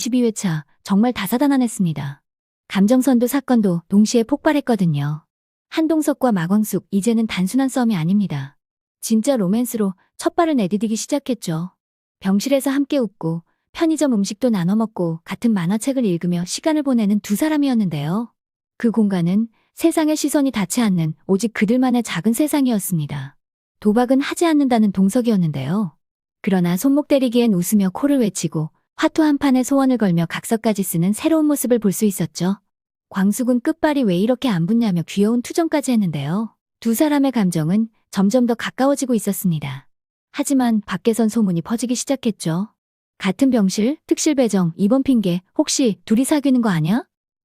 12회차 정말 다사다난했습니다. 감정선도 사건도 동시에 폭발했거든요. 한동석과 마광숙 이제는 단순한 썸이 아닙니다. 진짜 로맨스로 첫 발을 내디디기 시작했죠. 병실에서 함께 웃고 편의점 음식도 나눠 먹고 같은 만화책을 읽으며 시간을 보내는 두 사람이었는데요. 그 공간은 세상의 시선이 닿지 않는 오직 그들만의 작은 세상이었습니다. 도박은 하지 않는다는 동석이었는데요. 그러나 손목 때리기엔 웃으며 코를 외치고 화투 한 판에 소원을 걸며 각서까지 쓰는 새로운 모습을 볼 수 있었죠. 광숙은 끝발이 왜 이렇게 안 붙냐며 귀여운 투정까지 했는데요. 두 사람의 감정은 점점 더 가까워지고 있었습니다. 하지만 밖에선 소문이 퍼지기 시작했죠. 같은 병실, 특실 배정, 입원 핑계, 혹시 둘이 사귀는 거 아냐?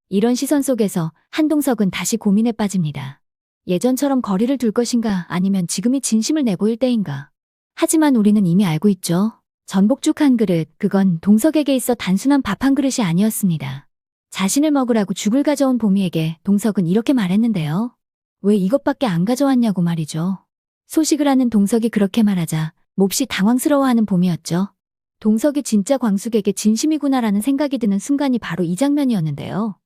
이런 시선 속에서 한동석은 다시 고민에 빠집니다. 예전처럼 거리를 둘 것인가 아니면 지금이 진심을 내보일 때인가. 하지만 우리는 이미 알고 있죠. 전복죽 한 그릇, 그건 동석에게 있어 단순한 밥 한 그릇이 아니었습니다. 자신을 먹으라고 죽을 가져온 보미에게 동석은 이렇게 말했는데요. 왜 이것밖에 안 가져왔냐고 말이죠. 소식을 아는 동석이 그렇게 말하자 몹시 당황스러워하는 보미였죠. 동석이 진짜 광숙에게 진심이구나라는 생각이 드는 순간이 바로 이 장면이었는데요.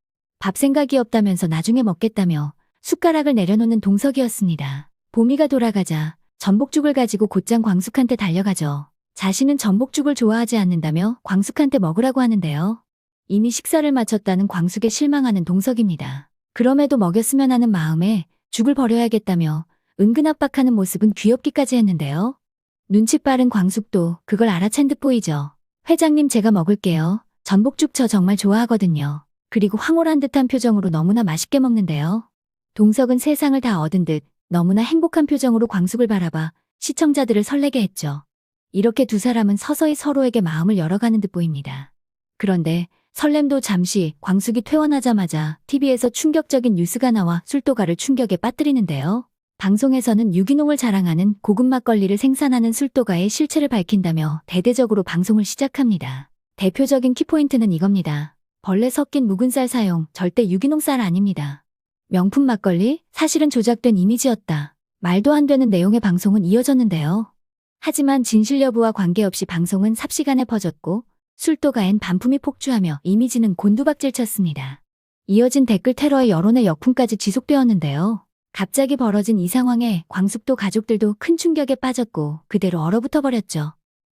밥 생각이 없다면서 나중에 먹겠다며 숟가락을 내려놓는 동석이었습니다. 보미가 돌아가자 전복죽을 가지고 곧장 광숙한테 달려가죠. 자신은 전복죽을 좋아하지 않는다며 광숙한테 먹으라고 하는데요. 이미 식사를 마쳤다는 광숙에 실망하는 동석입니다. 그럼에도 먹였으면 하는 마음에 죽을 버려야겠다며 은근 압박하는 모습은 귀엽기까지 했는데요. 눈치 빠른 광숙도 그걸 알아챈 듯 보이죠. 회장님 제가 먹을게요. 전복죽 저 정말 좋아하거든요. 그리고 황홀한 듯한 표정으로 너무나 맛있게 먹는데요. 동석은 세상을 다 얻은 듯 너무나 행복한 표정으로 광숙을 바라봐 시청자들을 설레게 했죠. 이렇게 두 사람은 서서히 서로에게 마음을 열어가는 듯 보입니다. 그런데 설렘도 잠시 광숙이 퇴원하자마자 TV에서 충격적인 뉴스가 나와 술도가를 충격에 빠뜨리는데요. 방송에서는 유기농을 자랑하는 고급 막걸리를 생산하는 술도가의 실체를 밝힌다며 대대적으로 방송을 시작합니다. 대표적인 키포인트는 이겁니다. 벌레 섞인 묵은 쌀 사용, 절대 유기농 쌀 아닙니다. 명품 막걸리? 사실은 조작된 이미지였다. 말도 안 되는 내용의 방송은 이어졌는데요. 하지만 진실 여부와 관계없이 방송은 삽시간에 퍼졌고 술도가엔 반품이 폭주하며 이미지는 곤두박질쳤습니다. 이어진 댓글 테러의 여론의 역풍까지 지속되었는데요. 갑자기 벌어진 이 상황에 광숙도 가족들도 큰 충격에 빠졌고 그대로 얼어붙어 버렸죠.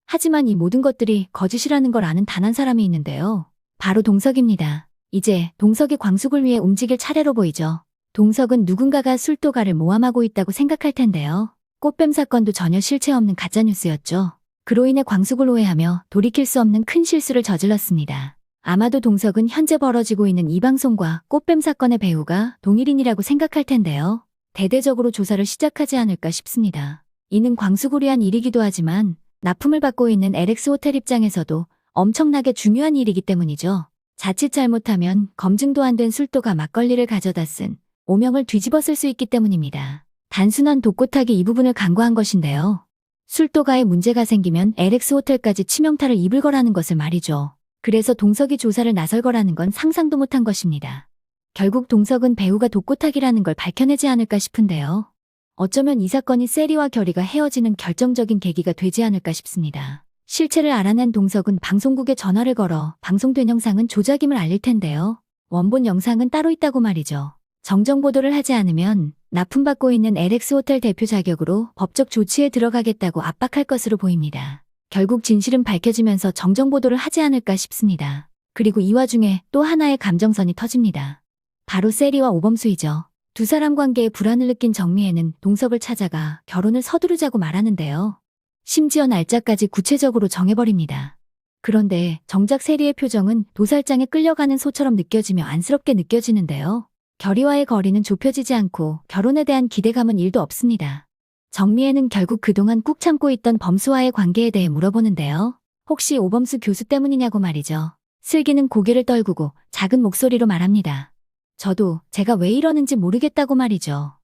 하지만 이 모든 것들이 거짓이라는 걸 아는 단 한 사람이 있는데요. 바로 동석입니다. 이제 동석이 광숙을 위해 움직일 차례로 보이죠. 동석은 누군가가 술도가를 모함하고 있다고 생각할 텐데요. 꽃뱀 사건도 전혀 실체 없는 가짜뉴스였죠. 그로 인해 광숙을 오해하며 돌이킬 수 없는 큰 실수를 저질렀습니다. 아마도 동석은 현재 벌어지고 있는 이 방송과 꽃뱀 사건의 배우가 동일인이라고 생각할 텐데요. 대대적으로 조사를 시작하지 않을까 싶습니다. 이는 광숙을 위한 일이기도 하지만 납품을 받고 있는 LX 호텔 입장에서도 엄청나게 중요한 일이기 때문이죠. 자칫 잘못하면 검증도 안 된 술도가 막걸리를 가져다 쓴 오명을 뒤집어 쓸 수 있기 때문입니다. 단순한 독고타기 이 부분을 간과한 것인데요. 술도가에 문제가 생기면 LX 호텔까지 치명타를 입을 거라는 것을 말이죠. 그래서 동석이 조사를 나설 거라는 건 상상도 못한 것입니다. 결국 동석은 배우가 독고타기라는 걸 밝혀내지 않을까 싶은데요. 어쩌면 이 사건이 세리와 결의가 헤어지는 결정적인 계기가 되지 않을까 싶습니다. 실체를 알아낸 동석은 방송국에 전화를 걸어 방송된 영상은 조작임을 알릴 텐데요. 원본 영상은 따로 있다고 말이죠. 정정 보도를 하지 않으면 납품받고 있는 LX 호텔 대표 자격으로 법적 조치에 들어가겠다고 압박할 것으로 보입니다. 결국 진실은 밝혀지면서 정정 보도를 하지 않을까 싶습니다. 그리고 이 와중에 또 하나의 감정선이 터집니다. 바로 세리와 오범수이죠. 두 사람 관계에 불안을 느낀 정미애는 동석을 찾아가 결혼을 서두르자고 말하는데요. 심지어 날짜까지 구체적으로 정해버립니다. 그런데 정작 세리의 표정은 도살장에 끌려가는 소처럼 느껴지며 안쓰럽게 느껴지는데요. 결의와의 거리는 좁혀지지 않고 결혼에 대한 기대감은 1도 없습니다. 정미애는 결국 그동안 꾹 참고 있던 범수와의 관계에 대해 물어보는데요. 혹시 오범수 교수 때문이냐고 말이죠. 슬기는 고개를 떨구고 작은 목소리로 말합니다. 저도 제가 왜 이러는지 모르겠다고 말이죠.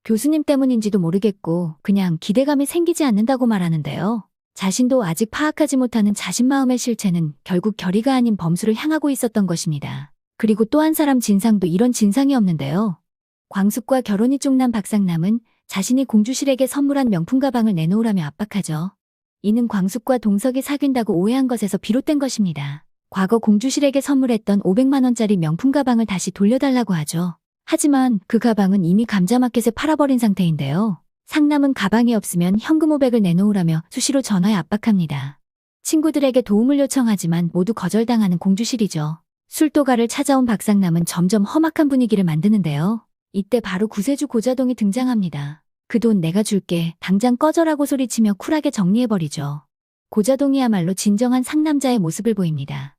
교수님 때문인지도 모르겠고 그냥 기대감이 생기지 않는다고 말하는데요. 자신도 아직 파악하지 못하는 자신 마음의 실체는 결국 결의가 아닌 범수를 향하고 있었던 것입니다. 그리고 또 한 사람 진상도 이런 진상이 없는데요. 광숙과 결혼이 쪽난 박상남은 자신이 공주실에게 선물한 명품 가방을 내놓으라며 압박하죠. 이는 광숙과 동석이 사귄다고 오해한 것에서 비롯된 것입니다. 과거 공주실에게 선물했던 500만 원짜리 명품 가방을 다시 돌려달라고 하죠. 하지만 그 가방은 이미 감자마켓에 팔아버린 상태인데요. 상남은 가방이 없으면 현금 500을 내놓으라며 수시로 전화에 압박합니다. 친구들에게 도움을 요청하지만 모두 거절당하는 공주실이죠. 술도가를 찾아온 박상남은 점점 험악한 분위기를 만드는데요. 이때 바로 구세주 고자동이 등장합니다. 그 돈 내가 줄게, 당장 꺼져라고 소리치며 쿨하게 정리해버리죠. 고자동이야말로 진정한 상남자의 모습을 보입니다.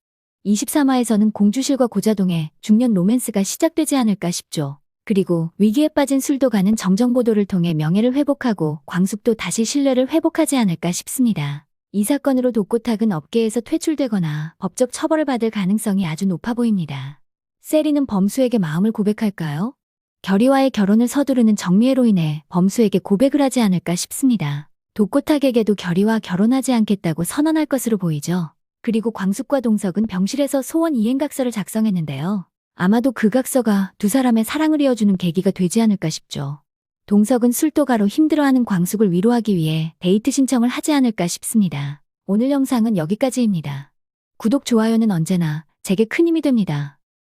23화에서는 공주실과 고자동의 중년 로맨스가 시작되지 않을까 싶죠. 그리고 위기에 빠진 술도가는 정정보도를 통해 명예를 회복하고 광숙도 다시 신뢰를 회복하지 않을까 싶습니다. 이 사건으로 독고탁은 업계에서 퇴출되거나 법적 처벌을 받을 가능성이 아주 높아 보입니다. 세리는 범수에게 마음을 고백할까요? 결의와의 결혼을 서두르는 정미애로 인해 범수에게 고백을 하지 않을까 싶습니다. 독고탁에게도 결의와 결혼하지 않겠다고 선언할 것으로 보이죠. 그리고 광숙과 동석은 병실에서 소원 이행각서를 작성했는데요. 아마도 그 각서가 두 사람의 사랑을 이어주는 계기가 되지 않을까 싶죠. 동석은 술도가로 힘들어하는 광숙을 위로하기 위해 데이트 신청을 하지 않을까 싶습니다. 오늘 영상은 여기까지입니다. 구독, 좋아요는 언제나 제게 큰 힘이 됩니다.